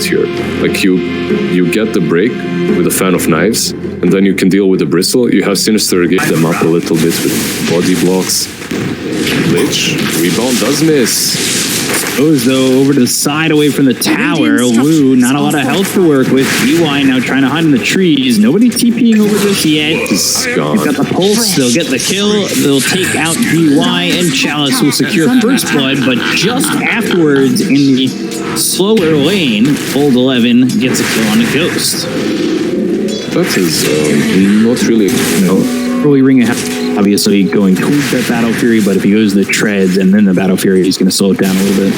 here. Like you get the break with a fan of knives, and then you can deal with the bristle. You have Sinister get them up a little bit with body blocks. Lich, rebound does miss. Goes though over to the side away from the tower. Lou, not a lot of health to work with. DY now trying to hide in the trees. Nobody TPing over this yet. He's gone. He's got the pulse. They'll get the kill. They'll take out DY, and Chalice will secure first blood. But just afterwards, in the slower lane, Old 11 gets a kill on the Ghost. That is not really. Early ring of obviously going towards that Battle Fury, but if he goes to the treads and then the Battle Fury, he's going to slow it down a little bit.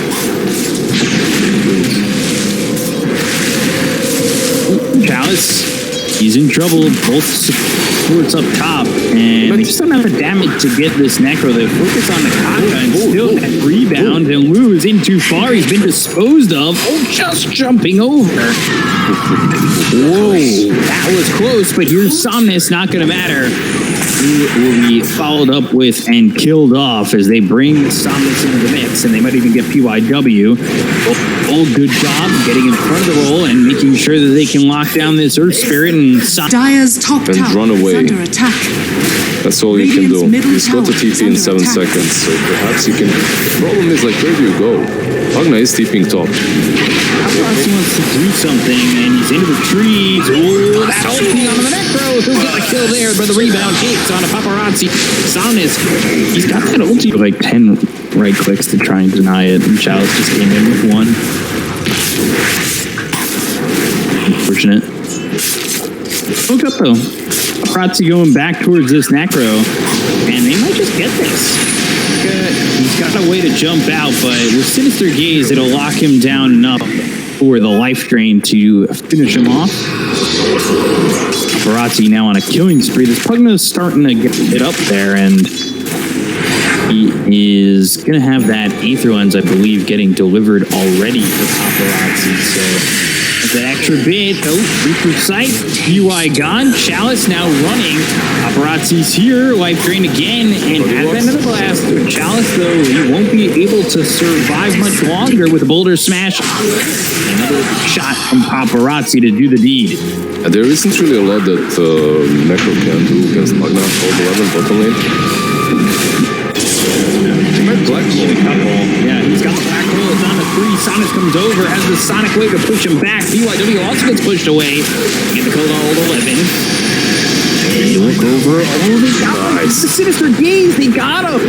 Chalice, he's in trouble. Both supports up top, and they just don't have the damage to get this Necro. They focus on the Kaka and still that rebound, and Lou is in too far. He's been disposed of. Oh, just jumping over. Whoa, that was close, but here's Somnus, not going to matter. Who will be followed up with and killed off as they bring Somnus into the mix, and they might even get PYW. Oh, good job getting in front of the roll and making sure that they can lock down this Earth Spirit and Dire's top tower run away. is under attack. That's all you can do. He's got the TP in 7 seconds, so perhaps you can. The problem is, like, where do you go? Magna is TPing top. Paparazzi wants to do something, and he's into the trees. Oh, that ulti on the Necro. He'll get the kill there, but the rebound hits on a Paparazzi. Somnus, he's got that ulti with like 10 right clicks to try and deny it, and Chalice just came in with one. Unfortunate. Woke up though. Paparazzi going back towards this Necro, and they might just get this. He's got a way to jump out, but with Sinister Gaze, it'll lock him down enough for the life drain to finish him off. Paparazzi now on a killing spree. This Pugna's starting to get it up there, and he is going to have that Aether Lens, I believe, getting delivered already for Paparazzi. So that's an extra bit. Oh, Reaper Sight. UI gone. Chalice now running. Paparazzi's here. Life drain again. And has another blast. Chalice, though, he won't be able to survive much longer with a Boulder Smash. Another shot from Paparazzi to do the deed. There isn't really a lot that Necro can do against Magna. Old 11 bottom lane. Black hole. Yeah, he's got the black hole. It's on the 3. Sonus comes over, has the Sonic Wave to push him back. BYW also gets pushed away. Get the code on Old 11. And you look over. Oh, they got him. The Sinister Gaze. They got him.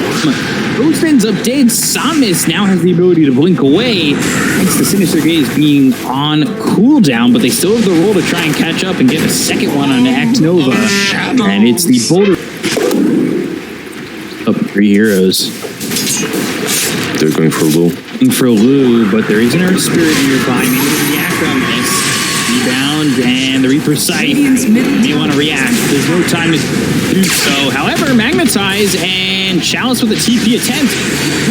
Ghost ends up dead. Somnus now has the ability to blink away. Thanks to Sinister Gaze being on cooldown, but they still have the roll to try and catch up and get a second one on Act Nova. And it's the Boulder. Up 3 heroes. They're going for Lou. But there is an Earth Spirit nearby. Maybe the react on this. Rebound and the Reaper Sight. They want to react. There's no time to do so. However, Magnetize and Chalice with a TP attempt.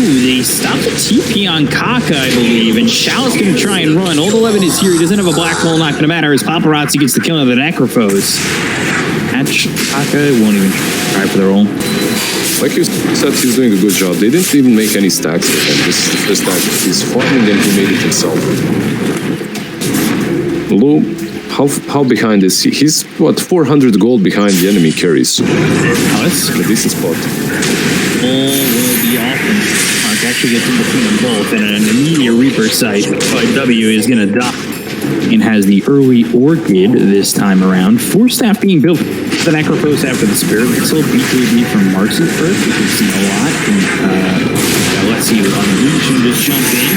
Ooh, they stopped the TP on Kaka, I believe. And Chalice going to try and run. Old 11 is here. He doesn't have a black hole. Not going to matter as Paparazzi gets the kill of the Necrophos. Kaka won't even try for the roll. Like you said, he's doing a good job. They didn't even make any stacks with him. This is the first stack he's farming, and he made it himself. Lou, how behind is he? He's, what, 400 gold behind the enemy carries. Oh, that's a decent spot. All will be off, and Mark actually gets in between them both, and an immediate Reaper Sight by W is going to die. And has the early Orchid this time around. 4 staff being built. The Necrophos after the Spirit Missile. BKB from Marcy first, which we've seen a lot. And, let's see, Unleash and just jump in.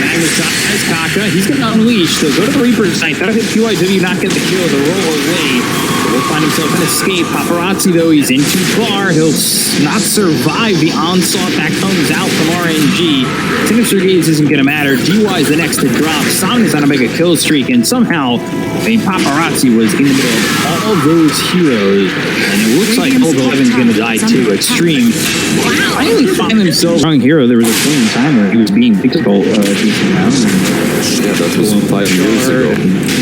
Magnetize Kaka. He's going to Unleash. So go to the Reaper's Sight. That'll hit QIW, not get the kill. The roll away. Will find himself an escape. Paparazzi, though, he's in too far. He'll not survive the onslaught that comes out from RNG. Sinister Gaze isn't going to matter. DY is the next to drop. Somnus on to make a kill streak, and somehow, Paparazzi was in the middle of all those heroes, and it looks like Old 11's going to die too. Extreme finally find themselves wrong hero. There was a point in time where he was being picked up a decent amount. Yeah, that was 5 years ago.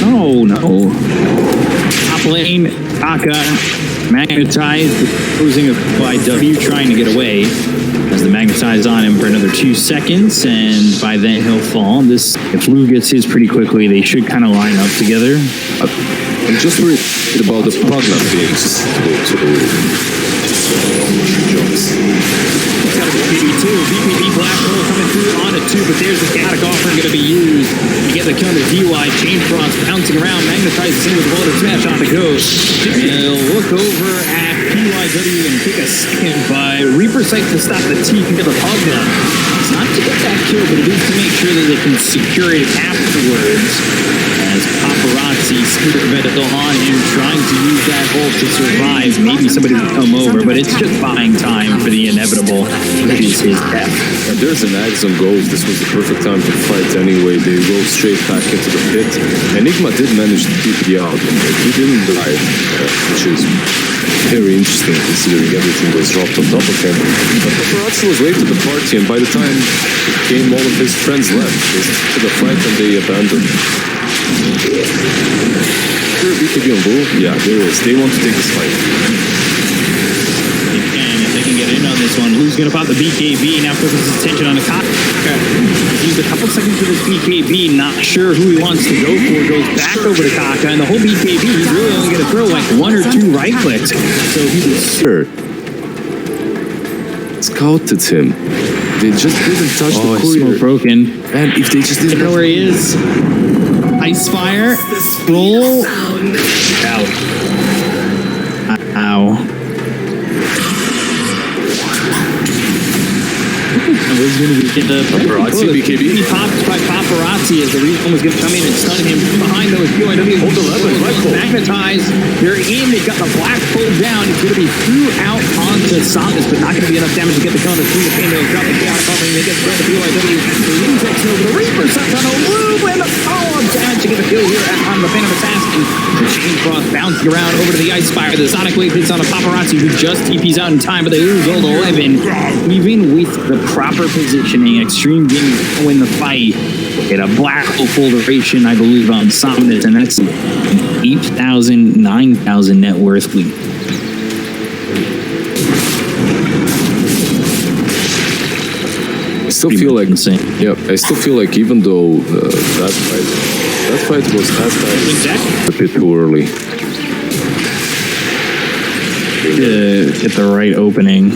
No. Top lane, Kaka, Magnetized, closing by W, trying to get away as the magnetize on him for another 2 seconds, and by then he'll fall. If Lou gets his pretty quickly, they should kind of line up together. I'm just worried about the Progna beings to jumps. BKB2, BKB Black Hole coming through on a 2, but there's the chaotic offering going to be used. You get the kill on the DY, Chain Frost bouncing around, magnetizes in with a Boulder Smash on the go. They'll look over at PYW and take a second by Reaper Sight to stop the T and get the Pugna. It's not to get that kill, but it is to make sure that they can secure it afterwards. As Paparazzi Scooter on him, trying to use that ult to survive. Maybe somebody will come over, but it's just buying time for the inevitable, which is his death. And there's an Axum goes. This was the perfect time to fight anyway. They go straight back into the pit. Enigma did manage to keep the out. He didn't die, which is very interesting considering everything was dropped on top of him. But Paparazzi was late to the party, and by the time all of his friends left, they took the fight and they abandoned. Sure, BKB on Bull? Yeah, there is. They want to take this fight. If they can get in on this one, who's going to pop the BKB? Now focuses his attention on the Kaka. Used a couple seconds for this BKB, not sure who he wants to go for. Goes back over to Kaka, and the whole BKB, he's really only going to throw like 1 or 2 right clicks. So he was sure. Scouted him. They just didn't touch the courier. Smoke broken. And if they just didn't know where he is. Ice fire, roll, out. Ow. Was going to get the Paparazzi BKB. He popped by Paparazzi as the Reason was going to come in and stun him. From behind those QIW. Hold the lever. Magnetized. They're in. They've got the black hole down. It's going to be threw out onto Saunders, but not going to be enough damage to get the kill on the through the pain. They'll drop the chaos offering. They get the QIW. The Insects over the Reaper sucks on a loop and the follow-up damage to get the kill here on the Phantom Assassin. The Chain Frost bouncing around over to the Ice Fire. The Sonic Wave hits on a Paparazzi who just TP's out in time, but they lose Gold 11. Even with the proper positioning, Extreme Gaming to win the fight. Get a black hole full duration, I believe, on Somnus, and that's 8,000, 9,000 net worth lead. I still feel like insane. Yeah, I still feel like even though that fight was a bit too early. Hit the right opening.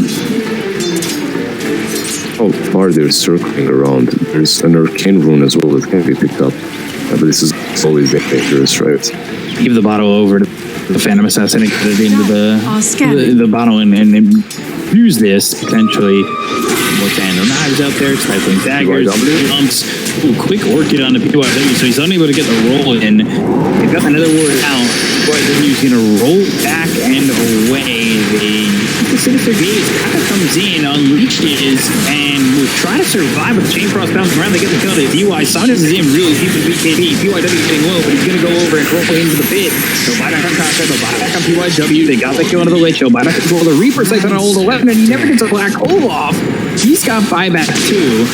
How far they're circling around. There's an arcane rune as well that can be picked up. But this is always dangerous, right? Give the bottle over to the Phantom Assassin and get it into the bottle and use this potentially. More Phantom Knives out there, stifling daggers, jumps. Ooh, quick orchid on the PYW, so he's unable to get the roll in. They've got another word out. PYW is going to roll back and away. The Sinister Gaze kind of comes in, unleashes, and will try to survive with the Chain Frost bouncing around. They get the kill to the DY. Saunders is in really deep with BKB. PYW getting low, but he's going to go over and roll into the pit. So buy back on Kaka, they'll buy back on PYW. They got the kill into the Lich. He'll buy back control of the Reaper sight on an old 11, and he never gets a black hole off. He's got buyback too.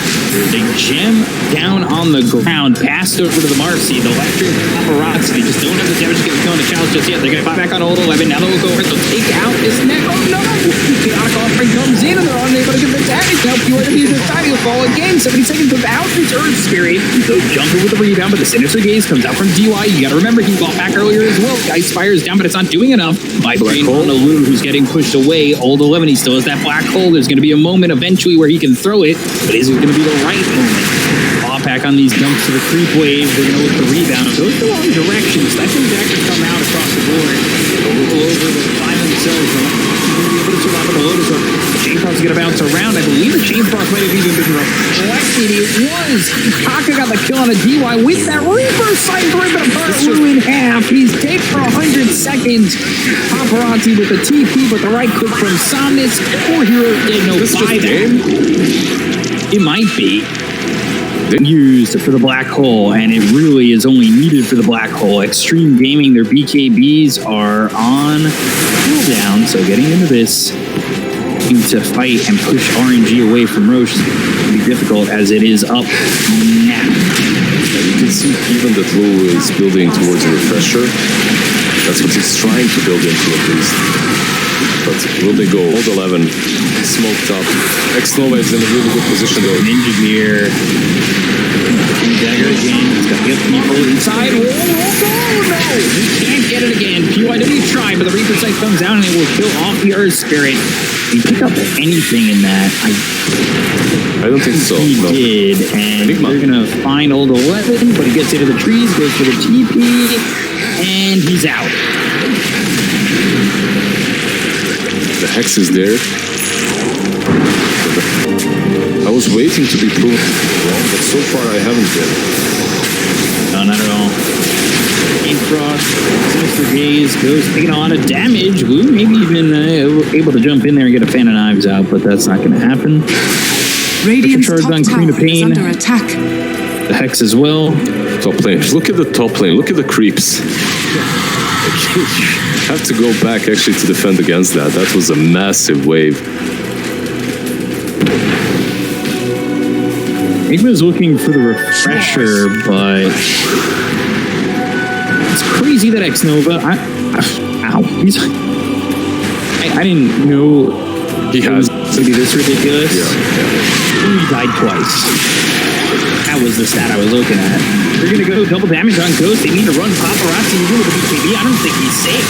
They gem down on the ground, passed over to the Marcy. The electric Paparazzi. They just don't have the damage to get the kill on the challenge just yet. They're going to buy back on old 11. Now they'll go over. They'll take out this neck. Oh no! Chaotic offering comes in and they're unable to get the damage. Now PYW is time to fall again. 70 seconds without his Earth Spirit. They'll jump over the rebound, but the Sinister Gaze comes out from DY. You got to remember he bought back earlier as well. Ice Fire is down, but it's not doing enough. By Brain on the Lou, who's getting pushed away. Old 11, he still has that black hole. There's going to be a moment eventually where he can throw it, but is it going to be the right moment? Off back on these dumps to the creep wave. They're going to look to rebound. Goes the wrong direction. Stifling daggers come out across the board. They'll roll over. They'll find themselves. The Chain Frost is going to bounce around. I believe the Chain Frost might have even been reflected. It was. Kaka got the kill on a DY with that Reaper sight, ripping apart Lou in half. He's taped for 100 seconds. Paparazzi with the TP, but the right click from Somnus. Poor hero did no buyback. It might be used for the black hole, and it really is only needed for the black hole. Extreme Gaming, their BKBs are on cooldown, so getting into this to fight and push RNG away from Roche is going to be difficult as it is up now. And you can see even that Lou is building towards a refresher. That's what he's trying to build into at least. But will they go? Hold 11. Smoked up. X-Nova is in a really good position though. Ninja gear. Dagger again. He's got to get people inside. Oh, no! He can't get it again. QIW tried, but the Reaper Sight comes down and it will kill off the Earth Spirit. Did he pick up anything in that? I don't think so. He no. did, and they're going to find old 11, but he gets into the trees, goes for the TP, and he's out. The Hex is there. I was waiting to be proven wrong, but so far I haven't been. No, not at all. Frost, Sinister Gaze goes taking a lot of damage. Ooh, maybe even able to jump in there and get a Fan of Knives out, but that's not going to happen. Radiant's top on tower Queen of is Pain. under attack. The Hex as well. Top lane. Just look at the top lane. Look at the creeps. You have to go back actually to defend against that. That was a massive wave. Enigma's looking for the refresher, but it's crazy that X-Nova. Ow. I didn't know He has to be this ridiculous. Yeah. He died twice. That was the stat I was looking at. They're going to go double damage on Ghost. They need to run Paparazzi and do with the BKB. I don't think he's safe.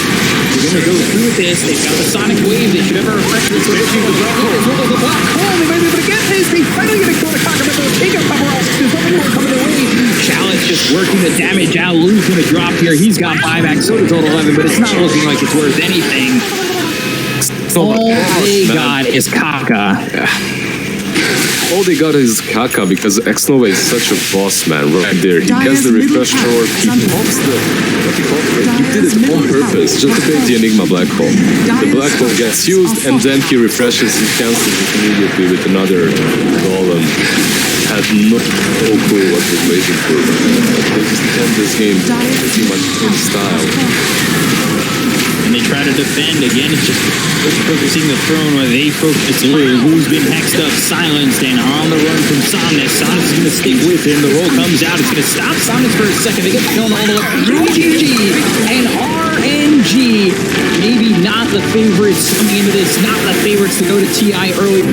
They're going to go through with this. They've got the Sonic Wave. They should have a refresher. So they're going to go as well as the Black Hole. They might be able to get this. They finally get a kill to Cocker, but they'll take out Paparazzi. There's nothing more coming their way. Chalice just working the damage out. Lou's going to drop here. He's got buyback. So does Total 11, but it's not looking like it's worth anything. All they got is Kaka. All they got is Kaka because X-Nova is such a boss man right there. He gets the refresh power, he pops he did it on purpose, just to break the Enigma Black Hole. The Black Hole gets used and then he refreshes, he cancels it immediately with another golem. Had no clue what was waiting for them. They just end this game pretty much in style. And they try to defend again. It's just focusing the throne where they focus Lou, who's been hexed up, silenced, and on the run from Somnus. Somnus is going to stick with him. The roll comes out. It's going to stop Somnus for a second. They get killed all the way. RNG and RNG. Maybe not the favorites coming into this. Not the favorites to go to TI early.